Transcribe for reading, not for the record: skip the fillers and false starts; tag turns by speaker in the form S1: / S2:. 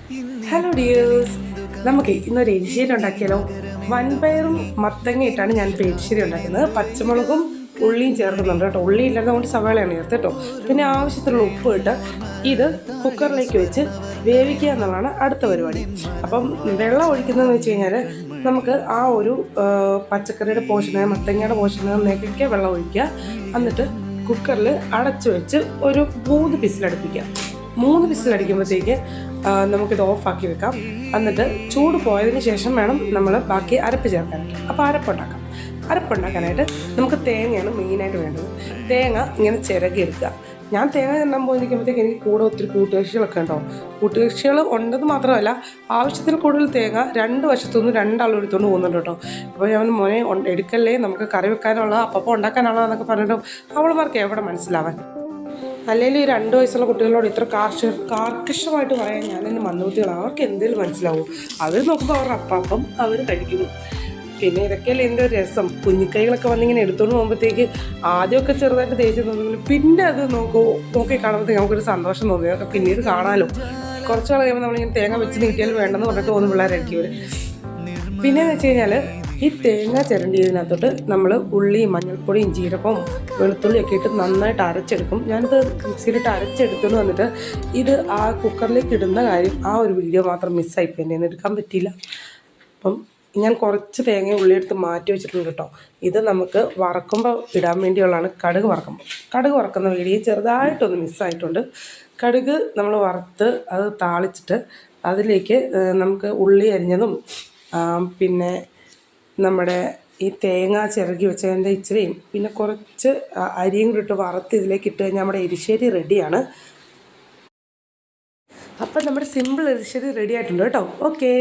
S1: Hello dears, നമുക്ക് ഇന്നൊരു എരിശ്ശേരി ഉണ്ടാക്കിയാലോ. വൻപയറും മത്തങ്ങയിട്ടാണ് ഞാൻ ഇപ്പോൾ എരിശ്ശേരി ഉണ്ടാക്കുന്നത്. പച്ചമുളകും ഉള്ളിയും ചേർക്കുന്നുണ്ട് കേട്ടോ. ഉള്ളി ഇല്ലാതെ കൊണ്ട് സവാളയാണ് ചേർത്ത് കേട്ടോ. പിന്നെ ആവശ്യത്തിനുള്ള ഉപ്പ് ഇട്ട് ഇത് കുക്കറിലേക്ക് വെച്ച് വേവിക്കുക എന്നുള്ളതാണ് അടുത്ത പരിപാടി. അപ്പം വെള്ളം ഒഴിക്കുന്നതെന്ന് വെച്ച് കഴിഞ്ഞാൽ നമുക്ക് ആ ഒരു പച്ചക്കറിയുടെ പോഷണ മത്തങ്ങയുടെ പോഷണത്തിലേക്കൊക്കെ വെള്ളം ഒഴിക്കുക. എന്നിട്ട് കുക്കറിൽ അടച്ചു വെച്ച് ഒരു 3 വിസിലടുപ്പിക്കുക. 3 വിസിലടിക്കുമ്പോഴത്തേക്ക് നമുക്കിത് ഓഫാക്കി വെക്കാം. എന്നിട്ട് ചൂട് പോയതിന് ശേഷം വേണം നമ്മൾ ബാക്കി അരപ്പ് ചേർക്കാനായിട്ട്. അപ്പോൾ അരപ്പുണ്ടാക്കാനായിട്ട് നമുക്ക് തേങ്ങയാണ് മെയിനായിട്ട് വേണ്ടത്. തേങ്ങ ഇങ്ങനെ ചിരകിയെടുക്കുക. ഞാൻ തേങ്ങ ചെണ്ടാൻ പോയിരിക്കുമ്പോഴത്തേക്ക് എനിക്ക് കൂടെ ഒത്തിരി കൂട്ടുകക്ഷികളൊക്കെ ഉണ്ടോ. കൂട്ടുകക്ഷികൾ ഉണ്ടെന്ന് മാത്രമല്ല, ആവശ്യത്തിൽ കൂടുതൽ തേങ്ങ 2 വശത്തുനിന്ന് 2 ആളും എടുത്തുകൊണ്ട് പോകുന്നുണ്ട് കേട്ടോ. അപ്പോൾ ഞാൻ മോനെ എടുക്കല്ലേ, നമുക്ക് കറി വെക്കാനുള്ള അപ്പം ഉണ്ടാക്കാനുള്ള എന്നൊക്കെ പറഞ്ഞിട്ടും അവളുമാർക്ക് എവിടെ മനസ്സിലാവാൻ. അല്ലെങ്കിൽ ഈ 2 വയസ്സുള്ള കുട്ടികളോട് ഇത്ര കാർക്കശമായിട്ട് പറയാൻ ഞാനെന്നെ മന്ദബുദ്ധികളാണ്. അവർക്ക് എന്തെങ്കിലും മനസ്സിലാവും. അവർ നോക്കുമ്പോൾ അവരുടെ അപ്പം അവർ കഴിക്കുന്നു. പിന്നെ ഇതൊക്കെയല്ലേ എൻ്റെ ഒരു രസം. കുഞ്ഞിക്കൈകളൊക്കെ വന്നിങ്ങനെ എടുത്തുകൊണ്ട് പോകുമ്പോഴത്തേക്ക് ആദ്യമൊക്കെ ചെറുതായിട്ട് ദേഷ്യം തോന്നുമെങ്കിലും പിന്നെ അത് നോക്കി കാണുമ്പോഴത്തേക്ക് നമുക്കൊരു സന്തോഷം തോന്നി. അതൊക്കെ പിന്നീട് കാണാമല്ലോ. കുറച്ച് നാൾ കഴിയുമ്പോൾ നമ്മളിങ്ങനെ തേങ്ങ വെച്ച് നീട്ടിയാൽ വേണ്ടെന്ന് പറഞ്ഞിട്ട് പോകുന്ന പിള്ളേരായിരിക്കും ഇവർ. പിന്നെയെന്ന് വെച്ച് കഴിഞ്ഞാൽ ഈ തേങ്ങ ചിരണ്ടിയതിനകത്തോട്ട് നമ്മൾ ഉള്ളിയും മഞ്ഞൾപ്പൊടിയും ജീരകവും വെളുത്തുള്ളിയൊക്കെ ഇട്ട് നന്നായിട്ട് അരച്ചെടുക്കും. ഞാനിത് മിക്സിയിലിട്ട് അരച്ചെടുത്തുകൊണ്ട് വന്നിട്ട് ഇത് ആ കുക്കറിലേക്ക് ഇടുന്ന കാര്യം ആ ഒരു വീഡിയോ മാത്രം മിസ്സായിപ്പോയി, എന്നെ എടുക്കാൻ പറ്റിയില്ല. അപ്പം ഞാൻ കുറച്ച് തേങ്ങ ഉള്ളിയെടുത്ത് മാറ്റി വെച്ചിട്ടുണ്ട് കേട്ടോ. ഇത് നമുക്ക് വറക്കുമ്പോൾ ഇടാൻ വേണ്ടിയുള്ളതാണ്. കടുക് വറക്കുന്ന വീഡിയോ ചെറുതായിട്ടൊന്ന് മിസ്സായിട്ടുണ്ട്. കടുക് നമ്മൾ വറുത്ത് അത് താളിച്ചിട്ട് അതിലേക്ക് നമുക്ക് ഉള്ളി അരിഞ്ഞതും പിന്നെ നമ്മുടെ ഈ തേങ്ങ ചിരകി വെച്ചതിൻ്റെ ഇച്ചിരിയും പിന്നെ കുറച്ച് അരിയും കൂടി ഇട്ട് വറുത്ത് ഇതിലേക്ക് ഇട്ട് കഴിഞ്ഞാൽ നമ്മുടെ എരിശ്ശേരി റെഡിയാണ്. അപ്പം നമ്മുടെ സിമ്പിൾ എരിശ്ശേരി റെഡി ആയിട്ടുണ്ട് കേട്ടോ. ഓക്കേ.